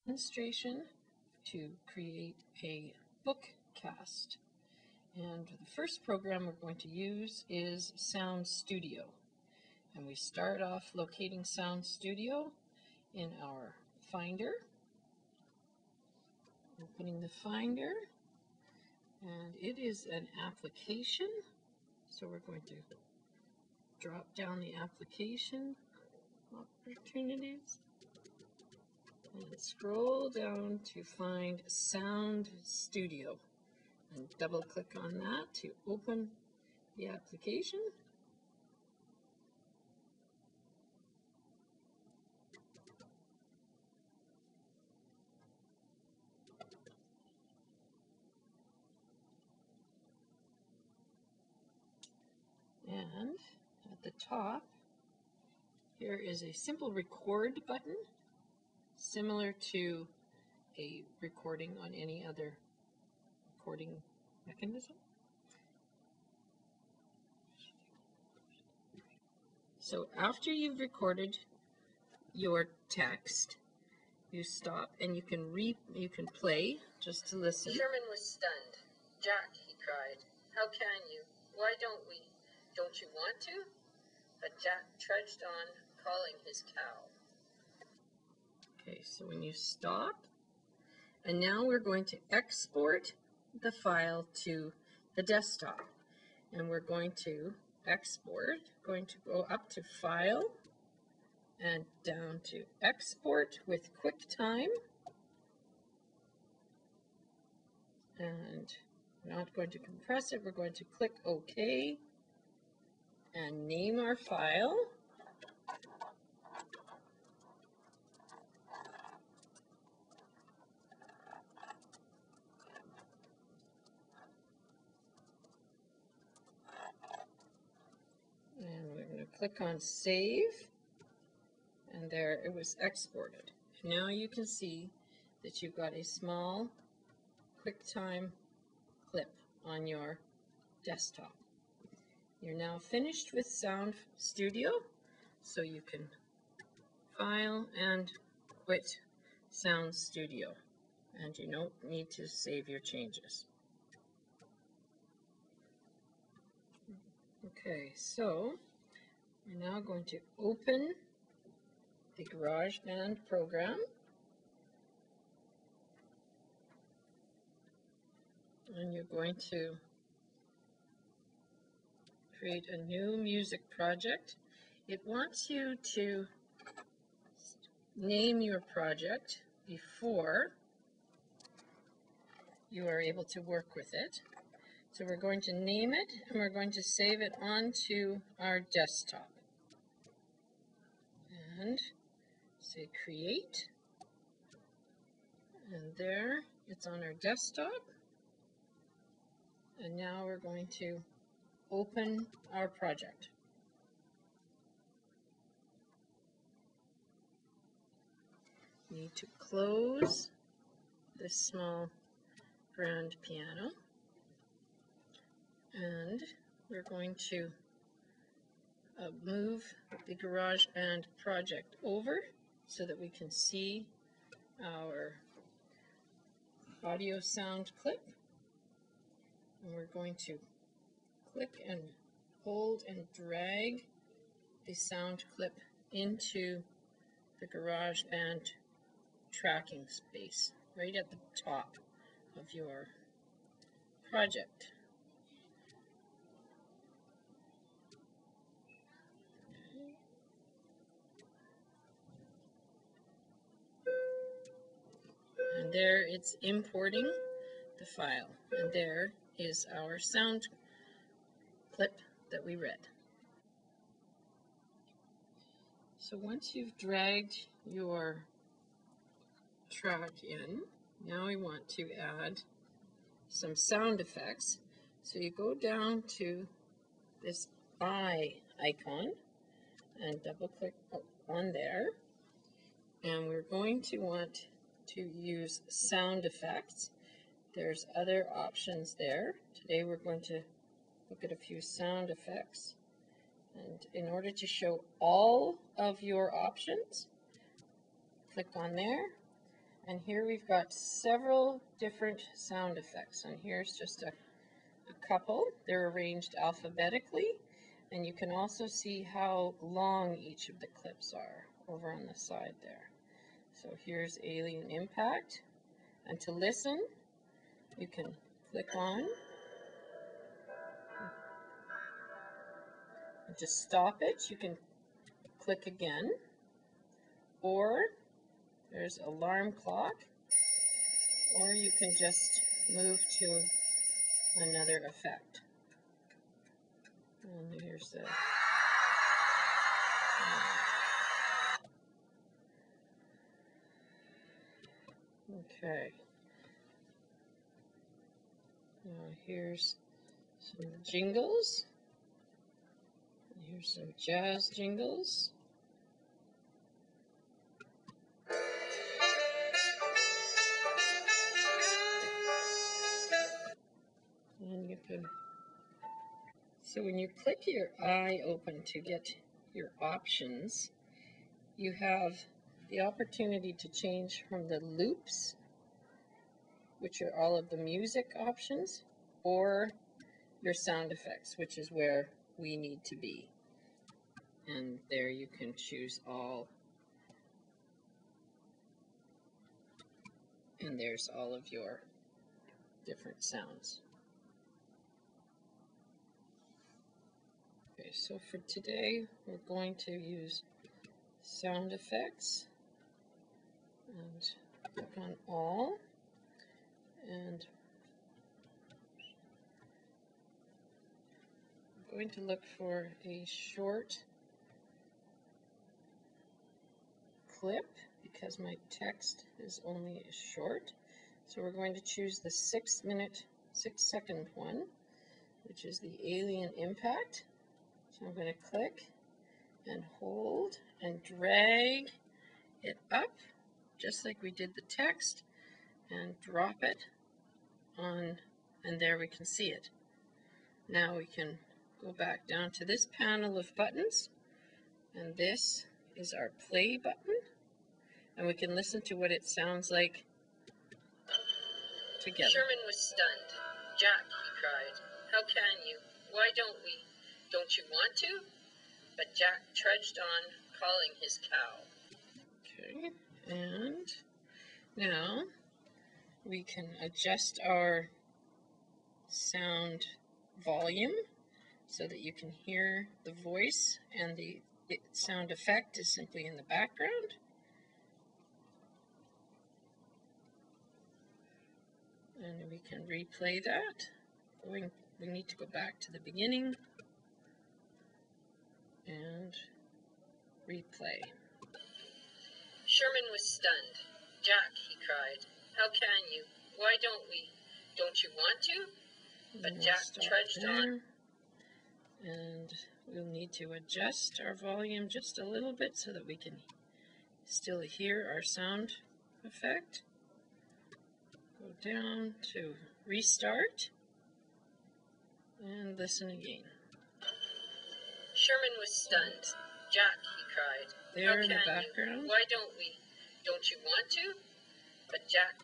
demonstration to create a bookcast. And the first program we're going to use is Sound Studio. And we start off locating Sound Studio in our Finder. Opening the Finder, and it is an application. So we're going to drop down the application opportunities and scroll down to find Sound Studio and double click on that to open the application. And at the top, here is a simple record button, similar to a recording on any other recording mechanism. So after you've recorded your text, you stop and you can play just to listen. Sherman was stunned. "Jack," he cried, "how can you? Why don't we? Don't you want to?" But Jack trudged on, calling his cow. Okay, so when you stop, and now we're going to export the file to the desktop. And we're going to export, going to go up to File and down to Export with QuickTime. And we're not going to compress it, we're going to click OK and name our file. And we're going to click on Save, and there it was exported. Now you can see that you've got a small QuickTime clip on your desktop. You're now finished with Sound Studio, so you can file and quit Sound Studio, and you don't need to save your changes. Okay, so we're now going to open the GarageBand program, and you're going to create a new music project. It wants you to name your project before you are able to work with it. So we're going to name it, and we're going to save it onto our desktop. And say Create, and there it's on our desktop. And now we're going to open our project. We need to close this small grand piano, and we're going to move the GarageBand project over so that we can see our audio sound clip. And we're going to click and hold and drag the sound clip into the GarageBand tracking space right at the top of your project. And there it's importing the file, and there is our sound clip that we read. So once you've dragged your track in, now we want to add some sound effects. So you go down to this eye icon and double click on there, and we're going to want to use sound effects. There's other options there. Today we're going to look at a few sound effects. And in order to show all of your options, click on there And here we've got several different sound effects. And here's just a couple. They're arranged alphabetically. And you can also see how long each of the clips are over on the side there. So here's Alien Impact. And to listen, you can click on. And to stop it, you can click again. Or there's alarm clock. Or you can just move to another effect. And here's the... Okay. Now here's some jingles. Here's some jazz jingles. And you can... So when you click your eye open to get your options, you have the opportunity to change from the loops, which are all of the music options, or your sound effects, which is where we need to be. And there you can choose all. And there's all of your different sounds. Okay, so for today, we're going to use sound effects and click on all. And I'm going to look for a short clip because my text is only short. So we're going to choose the 6-second one, which is the Alien Impact. So I'm going to click and hold and drag it up, just like we did the text, and drop it on, and there we can see it. Now we can go back down to this panel of buttons, and this is our play button, and we can listen to what it sounds like together. Sherman was stunned. Jack, he cried, how can you? Why don't we? Don't you want to? But Jack trudged on, calling his cow. Okay, and now we can adjust our sound volume so that you can hear the voice, and the sound effect is simply in the background. And we can replay that. We need to go back to the beginning and replay. Sherman was stunned. Jack, he cried, how can you? Why don't we? Don't you want to? But Jack trudged on. And we'll need to adjust our volume just a little bit so that we can still hear our sound effect. Go down to restart and listen again. Sherman was stunned. Jack, he cried, there in the background. Why don't we? Don't you want to? But Jack